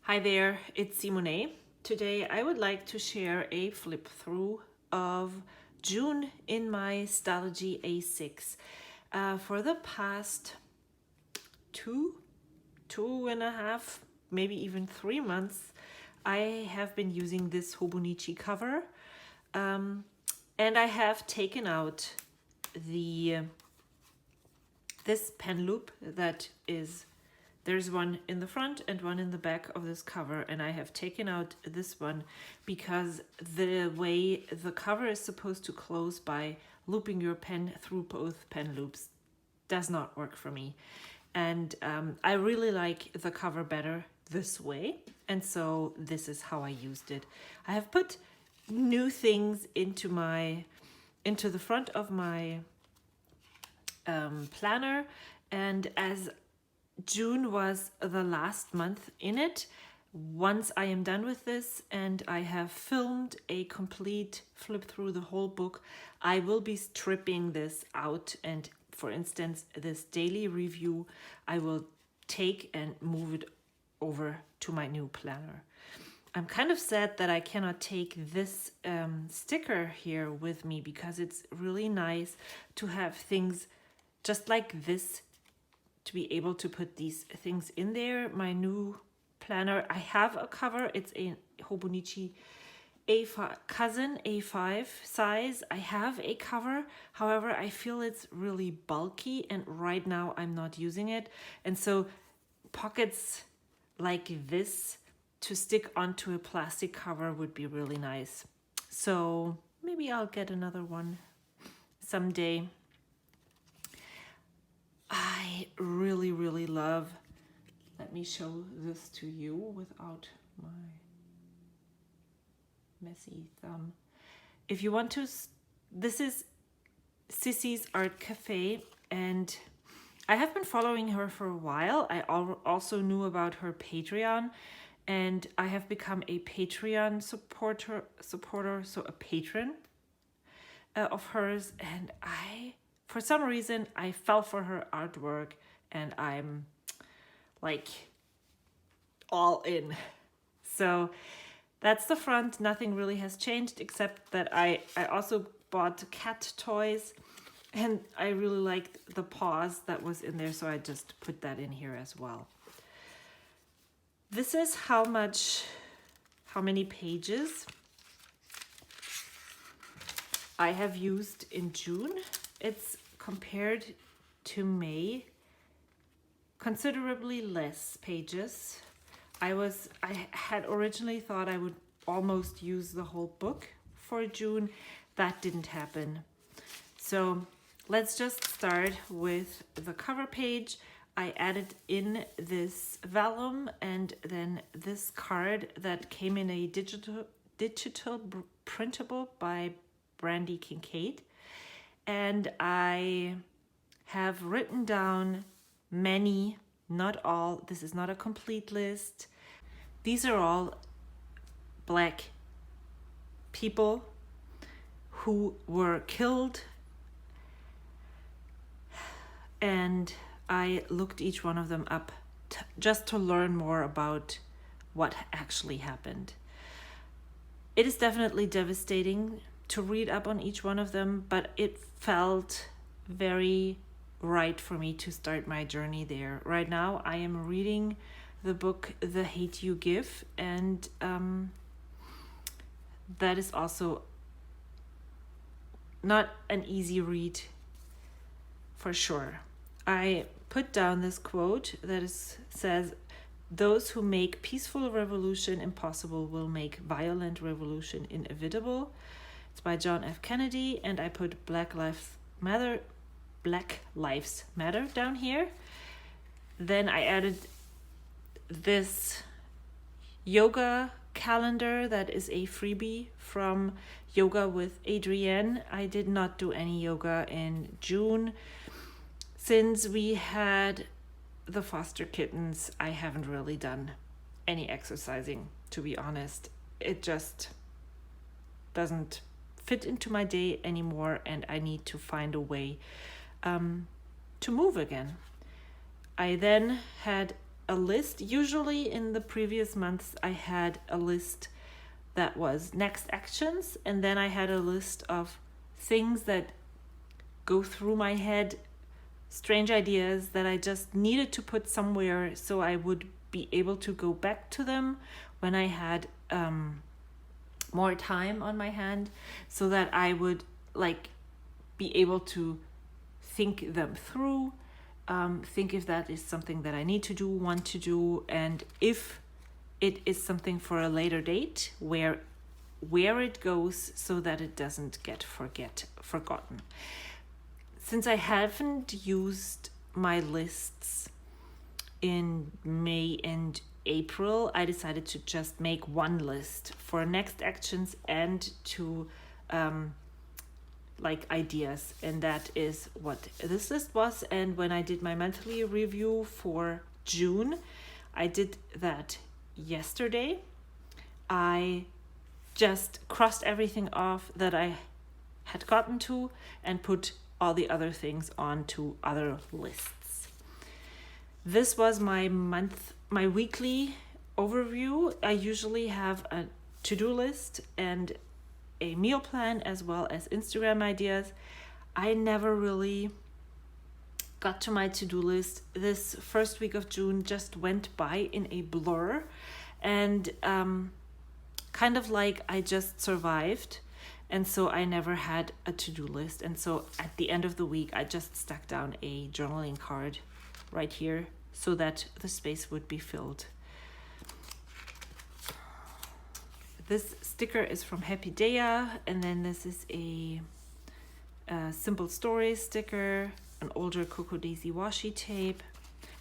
Hi there, it's Simone. Today I would like to share a flip through of June in my Stalogy A6. For the past two and a half, maybe even 3 months, I have been using this Hobonichi cover, and I have taken out this pen loop that is. There's one in the front and one in the back of this cover, and I have taken out this one because the way the cover is supposed to close by looping your pen through both pen loops does not work for me. And I really like the cover better this way, and so this is how I used it. I have put new things into the front of my planner, and as June was the last month in it, once I am done with this and I have filmed a complete flip through the whole book, I will be stripping this out, and for instance this daily review I will take and move it over to my new planner. I'm kind of sad that I cannot take this sticker here with me, because it's really nice to have things just like this, to be able to put these things in there. My new planner, I have a cover. It's a Hobonichi A5 cousin A5 size. I have a cover. However, I feel it's really bulky, and right now I'm not using it. And so pockets like this to stick onto a plastic cover would be really nice. So maybe I'll get another one someday. I really love, let me show this to you without my messy thumb. If you want to, this is Cece's Art Cafe, and I have been following her for a while. I also knew about her Patreon, and I have become a Patreon supporter, so a patron of hers, and for some reason, I fell for her artwork, and I'm like all in. So that's the front. Nothing really has changed, except that I also bought cat toys, and I really liked the paws that was in there, so I just put that in here as well. This is how many pages I have used in June. It's compared to May, considerably less pages. I had originally thought I would almost use the whole book for June. That didn't happen. So let's just start with the cover page. I added in this vellum and then this card that came in a digital printable by Brandy Kincaid. And I have written down many, not all. This is not a complete list. These are all Black people who were killed, and I looked each one of them up just to learn more about what actually happened. It is definitely devastating to read up on each one of them, but it felt very right for me to start my journey there. Right now I am reading the book The Hate You Give, and that is also not an easy read for sure. I put down this quote that says, "Those who make peaceful revolution impossible will make violent revolution inevitable." It's by John F. Kennedy, and I put Black Lives Matter down here. Then I added this yoga calendar that is a freebie from Yoga with Adrienne. I did not do any yoga in June. Since we had the foster kittens, I haven't really done any exercising, to be honest. It just doesn't fit into my day anymore, and I need to find a way to move again. I then had a list. Usually in the previous months, I had a list that was next actions, and then I had a list of things that go through my head, strange ideas that I just needed to put somewhere so I would be able to go back to them when I had more time on my hand, so that I would like be able to think them through, think if that is something that I need to do, want to do, and if it is something for a later date, where it goes so that it doesn't get forgotten. Since I haven't used my lists in May and April, I decided to just make one list for next actions and to like ideas, and that is what this list was. And when I did my monthly review for June, I did that yesterday. I just crossed everything off that I had gotten to and put all the other things onto other lists. This was my weekly overview. I usually have a to-do list and a meal plan, as well as Instagram ideas. I never really got to my to-do list. This first week of June just went by in a blur, and kind of like I just survived, and so I never had a to-do list. And so at the end of the week, I just stuck down a journaling card right here so that the space would be filled. This sticker is from Happy Daya, and then this is a Simple Stories sticker, an older Cocoa Daisy washi tape.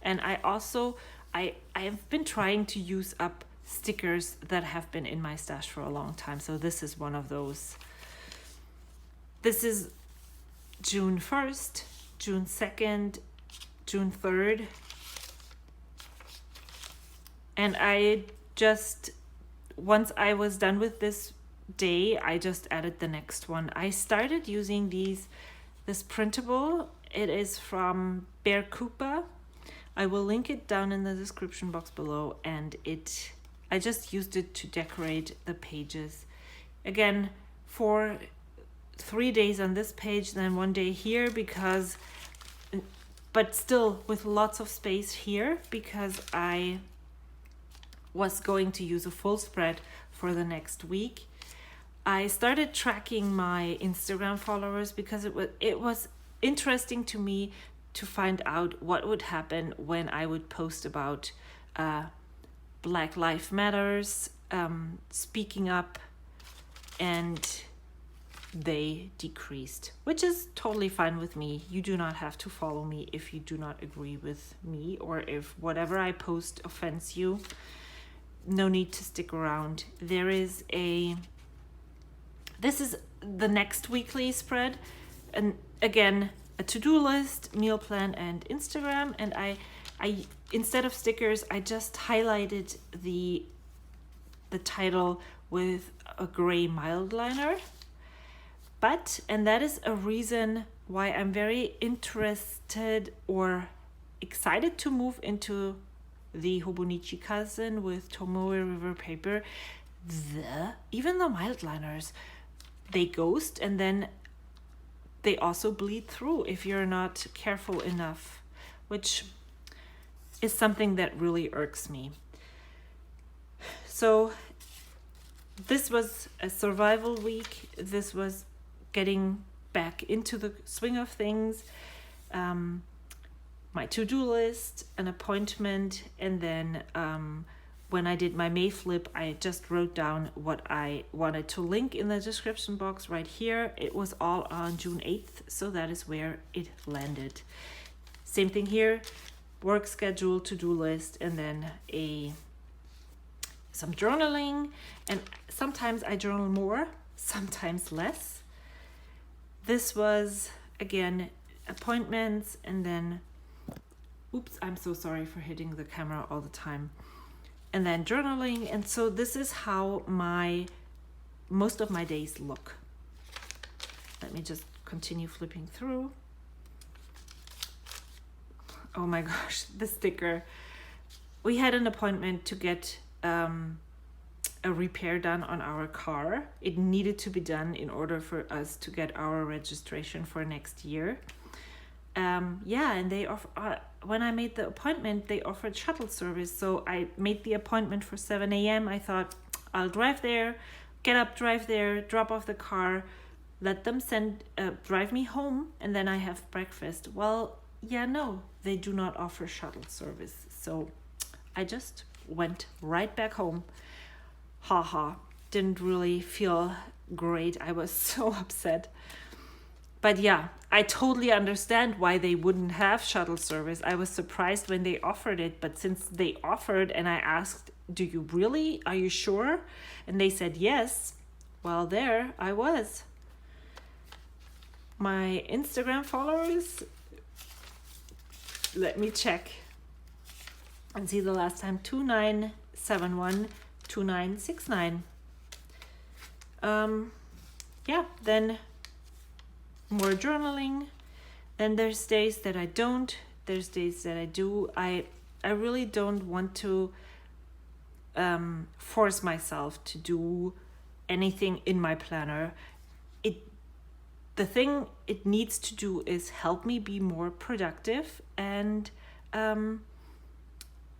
And I've been trying to use up stickers that have been in my stash for a long time. So this is one of those. This is June 1st, June 2nd, June 3rd. And once I was done with this day, I just added the next one. I started using this printable. It is from Bear Koopa. I will link it down in the description box below, and I just used it to decorate the pages. Again, for 3 days on this page, then 1 day here, but still with lots of space here, because I was going to use a full spread for the next week. I started tracking my Instagram followers because it was interesting to me to find out what would happen when I would post about Black Lives Matters, speaking up, and they decreased, which is totally fine with me. You do not have to follow me if you do not agree with me, or if whatever I post offends you. No need to stick around. This is the next weekly spread, and again, a to-do list, meal plan, and Instagram. And I instead of stickers, I just highlighted the title with a gray mild liner. And that is a reason why I'm very interested or excited to move into the Hobonichi Cousin with Tomoe River paper. Even the mild liners, they ghost, and then they also bleed through if you're not careful enough, which is something that really irks me. So this was a survival week. This was getting back into the swing of things. My to-do list, an appointment, and then when I did my May flip, I just wrote down what I wanted to link in the description box right here. It was all on June 8th, so that is where it landed. Same thing here, work schedule, to-do list, and then some journaling. And sometimes I journal more, sometimes less. This was, again, appointments, and then oops, I'm so sorry for hitting the camera all the time. And then journaling. And so this is how most of my days look. Let me just continue flipping through. Oh my gosh, the sticker. we had an appointment to get a repair done on our car. It needed to be done in order for us to get our registration for next year. Yeah, and they offer, when I made the appointment, they offered shuttle service. So I made the appointment for 7 a.m. I thought, I'll drive there, get up, drive there, drop off the car, let them drive me home, and then I have breakfast. Well, yeah, no, they do not offer shuttle service. So I just went right back home. Haha, didn't really feel great. I was so upset. But yeah, I totally understand why they wouldn't have shuttle service. I was surprised when they offered it, but since they offered and I asked, do you really? Are you sure? And they said yes. Well, there I was. My Instagram followers, let me check and see the last time, 29712969. Yeah, then more journaling. Then there's days that I don't, there's days that I do. I really don't want to force myself to do anything in my planner. The thing it needs to do is help me be more productive and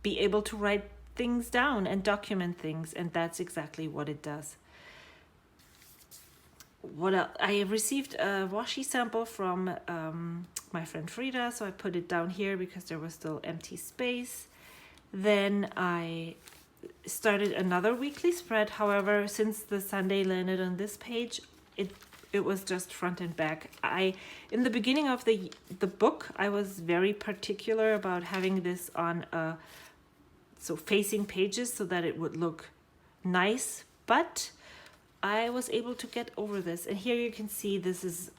be able to write things down and document things, and that's exactly what it does. What else? I received a washi sample from my friend Frida, so I put it down here because there was still empty space. Then I started another weekly spread. However, since the Sunday landed on this page, it was just front and back. In the beginning of the book, I was very particular about having this on so facing pages so that it would look nice, but I was able to get over this. And here you can see this is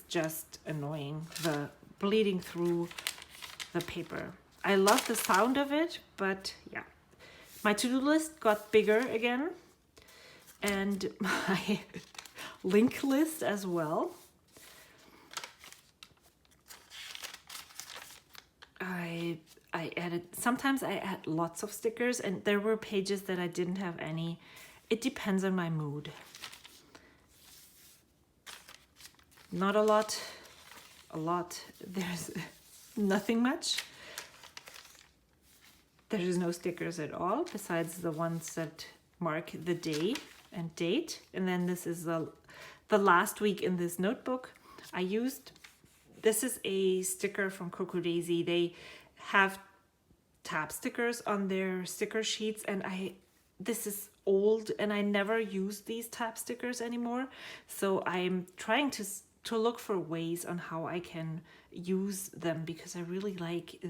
just annoying, the bleeding through the paper. I love the sound of it, but yeah. My to-do list got bigger again, and my link list as well. Sometimes I add lots of stickers, and there were pages that I didn't have any. It depends on my mood. Not a lot. There's nothing much. There is no stickers at all, besides the ones that mark the day and date. And then this is the last week in this notebook. This is a sticker from Coco Daisy. They have tab stickers on their sticker sheets, and this is old and I never use these tab stickers anymore. So I'm trying to look for ways on how I can use them, because I really like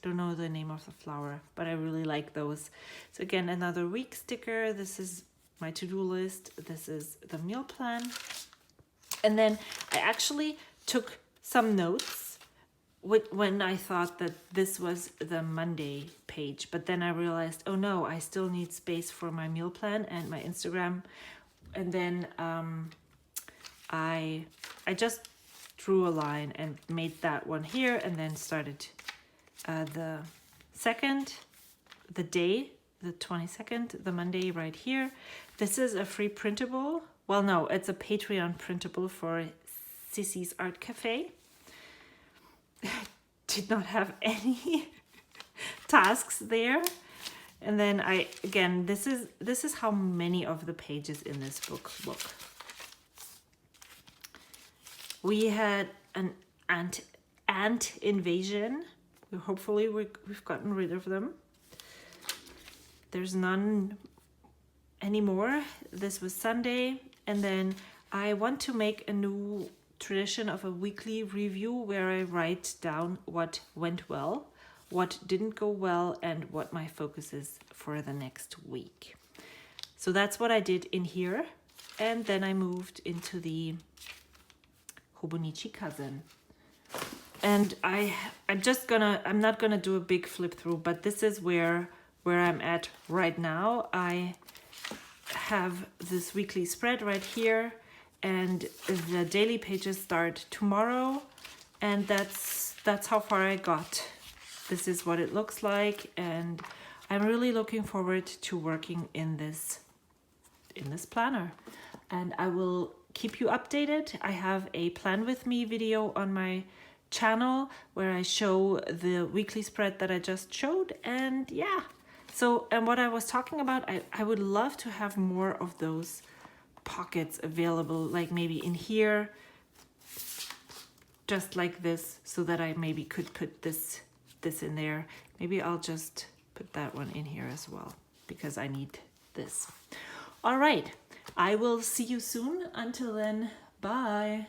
don't know the name of the flower, but I really like those. So again, another week sticker. This is my to-do list. This is the meal plan. And then I actually took some notes when I thought that this was the Monday page, but then I realized, oh no, I still need space for my meal plan and my Instagram. And then I just drew a line and made that one here, and then started the 22nd, the Monday right here. This is a free printable. Well, no, it's a Patreon printable for Cece's Art Cafe. Did not have any tasks there. And then this is how many of the pages in this book look. We had an ant invasion. Hopefully we've gotten rid of them. There's none anymore. This was Sunday. And then I want to make a new tradition of a weekly review where I write down what went well, what didn't go well, and what my focus is for the next week. So that's what I did in here. And then I moved into the Hobonichi Cousin. And I'm not gonna do a big flip through, but this is where I'm at right now. I have this weekly spread right here, and the daily pages start tomorrow, and that's how far I got this is what it looks like, and I'm really looking forward to working in this planner, and I will keep you updated. I have a plan with me video on my channel where I show the weekly spread that I just showed, and yeah. So, and what I was talking about, I would love to have more of those pockets available, like maybe in here, just like this, so that I maybe could put this in there. Maybe I'll just put that one in here as well, because I need this. All right, I will see you soon. Until then, bye.